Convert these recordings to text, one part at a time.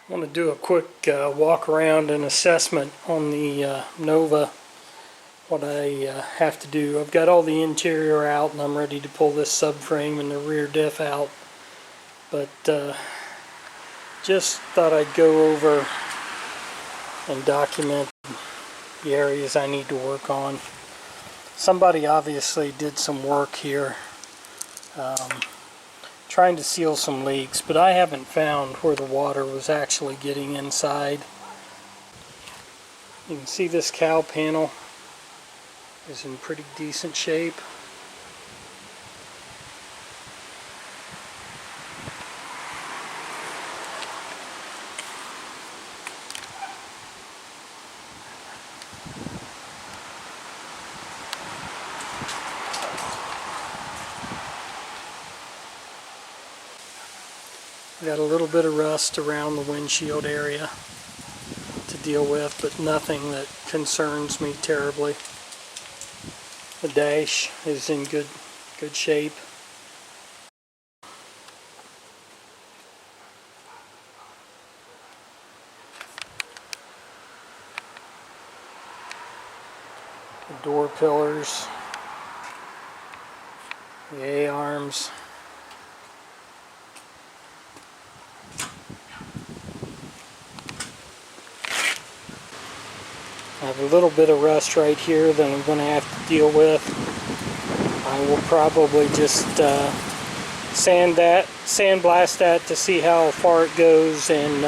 I want to do a quick walk around and assessment on the Nova. What I have to do. I've got all the interior out and I'm ready to pull this subframe and the rear diff out. But just thought I'd go over and document the areas I need to work on. Somebody obviously did some work here. Trying to seal some leaks, but I haven't found where the water was actually getting inside. You can see this cowl panel is in pretty decent shape. Got a little bit of rust around the windshield area to deal with, but nothing that concerns me terribly. The dash is in good shape. The door pillars, the A-arms. I have a little bit of rust right here that I'm going to have to deal with. I will probably just sandblast that to see how far it goes and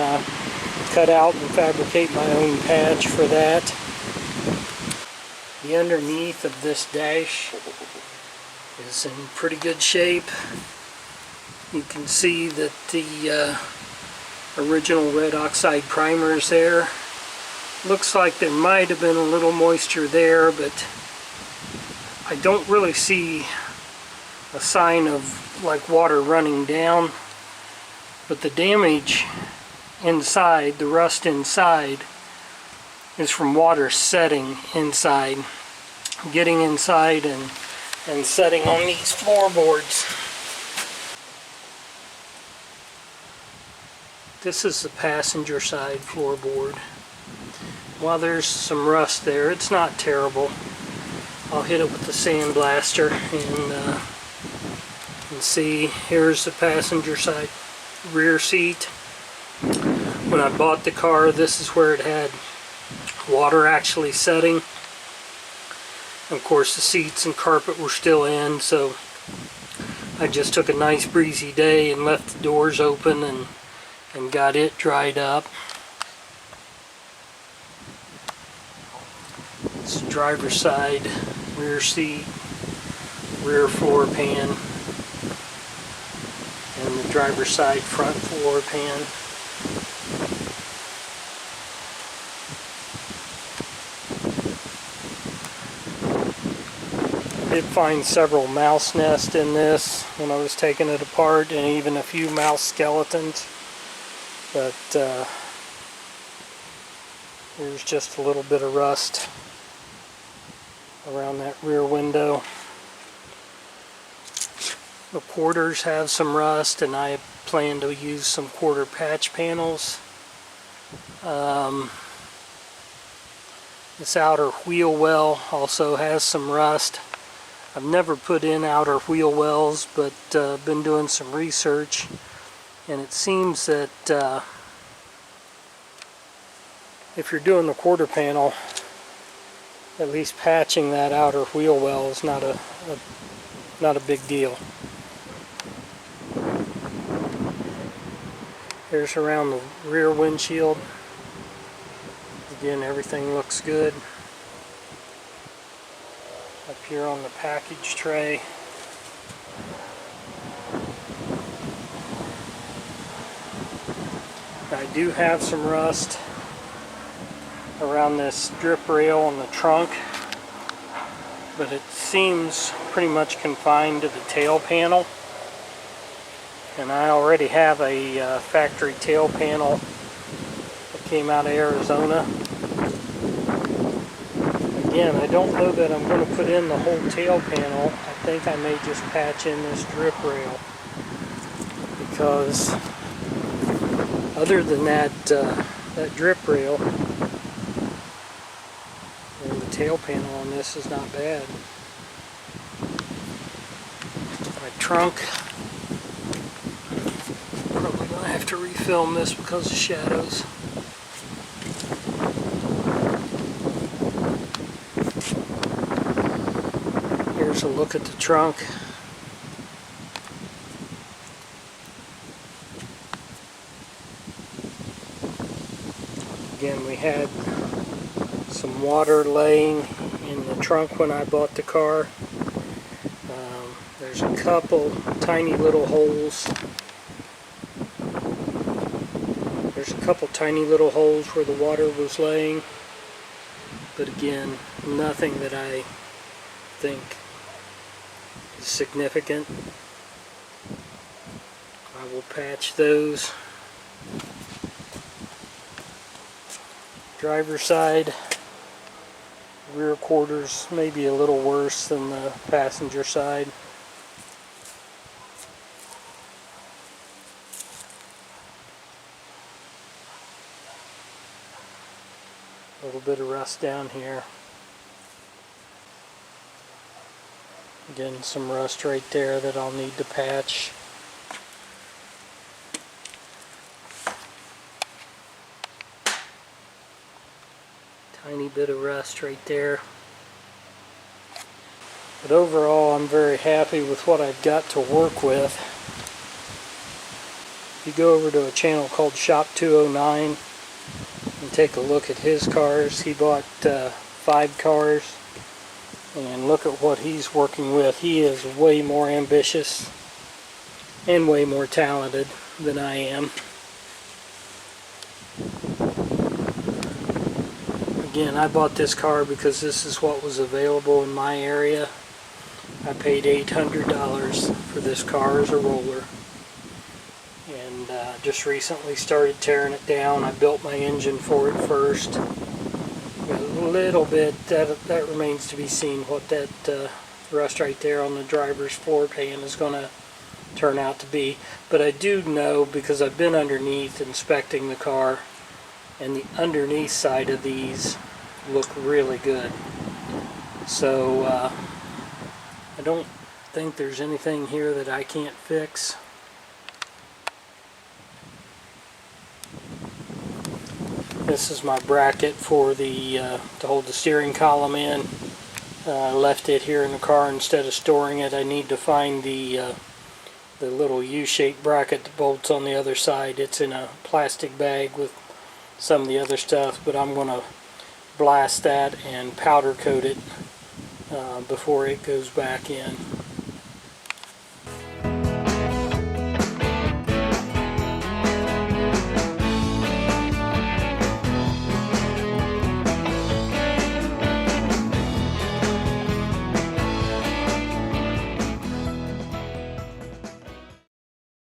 cut out and fabricate my own patch for that. The underneath of this dash is in pretty good shape. You can see that the original red oxide primer is there. Looks like there might have been a little moisture there, but I don't really see a sign of like water running down. But the damage inside, the rust inside, is from water setting inside, getting inside and setting on these floorboards. This is the passenger side floorboard. While there's some rust there, it's not terrible. I'll hit it with the sandblaster and see. Here's the passenger side rear seat. When I bought the car, this is where it had water actually setting. Of course, the seats and carpet were still in, so I just took a nice breezy day and left the doors open and got it dried up. It's the driver's side, rear seat, rear floor pan, and the driver's side front floor pan. I did find several mouse nests in this when I was taking it apart, and even a few mouse skeletons, but there's just a little bit of rust around that rear window. The quarters have some rust, and I plan to use some quarter patch panels. This outer wheel well also has some rust. I've never put in outer wheel wells, but been doing some research, and it seems that if you're doing the quarter panel, at least patching that outer wheel well is not a big deal. Here's around the rear windshield. Again, everything looks good. Up here on the package tray. I do have some rust around this drip rail on the trunk, but it seems pretty much confined to the tail panel, and I already have a factory tail panel that came out of Arizona. Again, I don't know that I'm going to put in the whole tail panel. I think I may just patch in this drip rail because Other than that, that drip rail and the tail panel on this is not bad. My trunk, probably going to have to refilm this because of shadows. Here's a look at the trunk. Again, we had some water laying in the trunk when I bought the car. There's a couple tiny little holes. There's a couple tiny little holes where the water was laying. But again, nothing that I think is significant. I will patch those. Driver's side, rear quarters may be a little worse than the passenger side. A little bit of rust down here. Again, some rust right there that I'll need to patch. Tiny bit of rust right there. But overall, I'm very happy with what I've got to work with. If you go over to a channel called Shop 209 and take a look at his cars, he bought 5 cars, and look at what he's working with. He is way more ambitious and way more talented than I am. Again, I bought this car because this is what was available in my area. I paid $800 for this car as a roller, and just recently started tearing it down. I built my engine for it first. A little bit, that remains to be seen what that rust right there on the driver's floor pan is going to turn out to be. But I do know, because I've been underneath inspecting the car, and the underneath side of these look really good. So I don't think there's anything here that I can't fix. This is my bracket for the to hold the steering column in. I left it here in the car instead of storing it. I need to find the little U-shaped bracket that bolts on the other side. It's in a plastic bag with some of the other stuff, but I'm going to blast that and powder coat it before it goes back in.